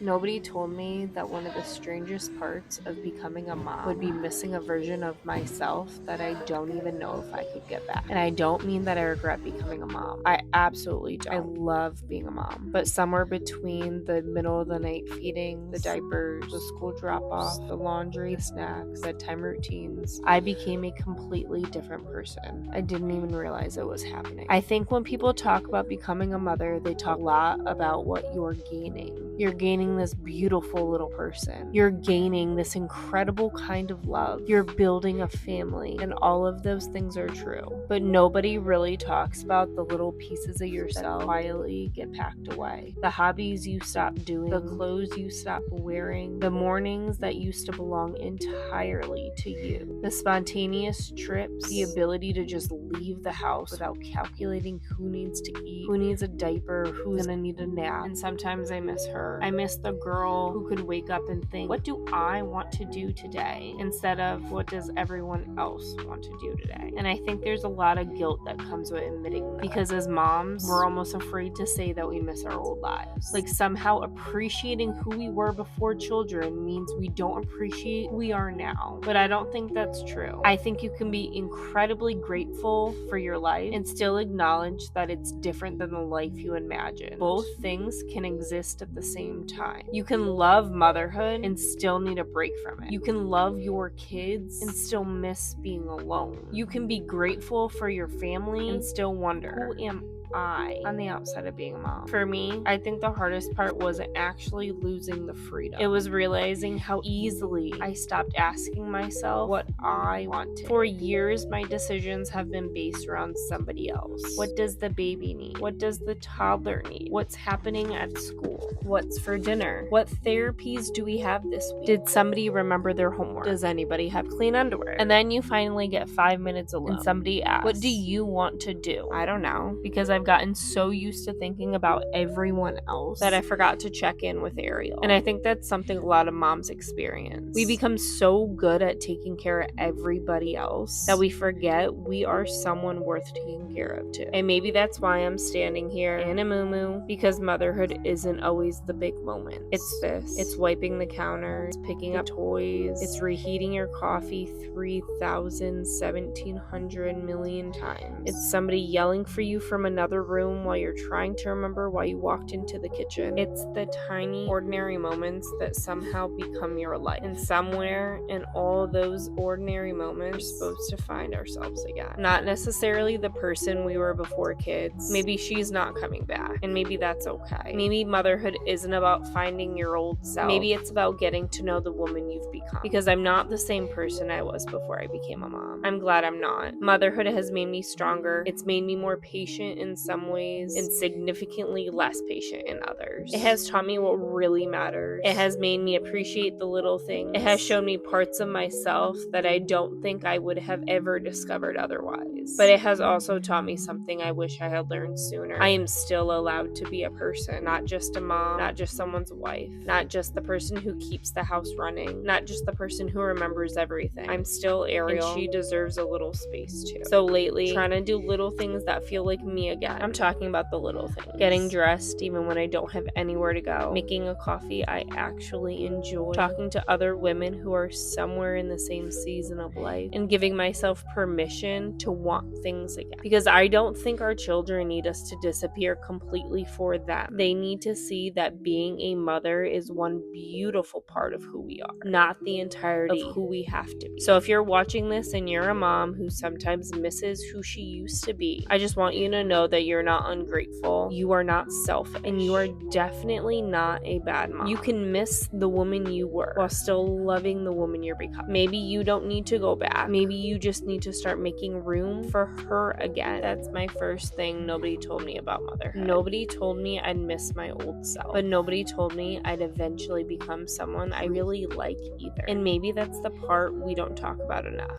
Nobody told me that one of the strangest parts of becoming a mom would be missing a version of myself that I don't even know if I could get back. And I don't mean that I regret becoming a mom. I absolutely don't. I love being a mom. But somewhere between the middle of the night feeding, the diapers, the school drop-offs, the laundry, the snacks, bedtime routines, I became a completely different person. I didn't even realize it was happening. I think when people talk about becoming a mother, they talk a lot about what you're gaining. You're gaining this beautiful little person. You're gaining this incredible kind of love. You're building a family, and all of those things are true. But nobody really talks about the little pieces of yourself that quietly get packed away. The hobbies you stop doing, the clothes you stop wearing, the mornings that used to belong entirely to you, the spontaneous trips, the ability to just leave the house without calculating who needs to eat, who needs a diaper, who's gonna need a nap. And sometimes I miss her. I miss the girl who could wake up and think, what do I want to do today? Instead of what does everyone else want to do today? And I think there's a lot of guilt that comes with admitting that. Because as moms, we're almost afraid to say that we miss our old lives. Like somehow appreciating who we were before children means we don't appreciate who we are now. But I don't think that's true. I think you can be incredibly grateful for your life and still acknowledge that it's different than the life you imagined. Both things can exist at the same time. You can love motherhood and still need a break from it. You can love your kids and still miss being alone. You can be grateful for your family and still wonder, who am I on the outside of being a mom? For me, I think the hardest part wasn't actually losing the freedom. It was realizing how easily I stopped asking myself what I wanted. For years, my decisions have been based around somebody else. What does the baby need? What does the toddler need? What's happening at school? What's for dinner? What therapies do we have this week? Did somebody remember their homework? Does anybody have clean underwear? And then you finally get 5 minutes alone and somebody asks, what do you want to do? I don't know, because I've gotten so used to thinking about everyone else that I forgot to check in with Ariel. And I think that's something a lot of moms experience. We become so good at taking care of everybody else that we forget we are someone worth taking care of too. And maybe that's why I'm standing here in a muumuu, because motherhood isn't always the big moment. It's this. It's wiping the counter, it's picking up toys, it's reheating your coffee 3,000, 1,700 million times. It's somebody yelling for you from another room while you're trying to remember why you walked into the kitchen. It's the tiny, ordinary moments that somehow become your life. And somewhere in all those ordinary moments, we're supposed to find ourselves again. Not necessarily the person we were before kids. Maybe she's not coming back, and maybe that's okay. Maybe motherhood isn't about finding your old self. Maybe it's about getting to know the woman you've become. Because I'm not the same person I was before I became a mom. I'm glad I'm not. Motherhood has made me stronger. It's made me more patient in some ways and significantly less patient in others. It has taught me what really matters. It has made me appreciate the little things. It has shown me parts of myself that I don't think I would have ever discovered otherwise. But it has also taught me something I wish I had learned sooner. I am still allowed to be a person, not just a mom, not just someone's wife, not just the person who keeps the house running, not just the person who remembers everything. I'm still Ariel, and she deserves a little space too. So lately, trying to do little things that feel like me again. I'm talking about the little things. Getting dressed even when I don't have anywhere to go. Making a coffee I actually enjoy. Talking to other women who are somewhere in the same season of life. And giving myself permission to want things again. Because I don't think our children need us to disappear completely for them. They need to see that being a mother is one beautiful part of who we are, not the entirety of who we have to be. So if you're watching this and you're a mom who sometimes misses who she used to be, I just want you to know that you're not ungrateful, you are not selfish, and you are definitely not a bad mom. You can miss the woman you were while still loving the woman you're becoming. Maybe you don't need to go back. Maybe you just need to start making room for her again. That's my first thing nobody told me about motherhood. Nobody told me I'd miss my old self, but nobody told me I'd eventually become someone I really like either. And maybe that's the part we don't talk about enough.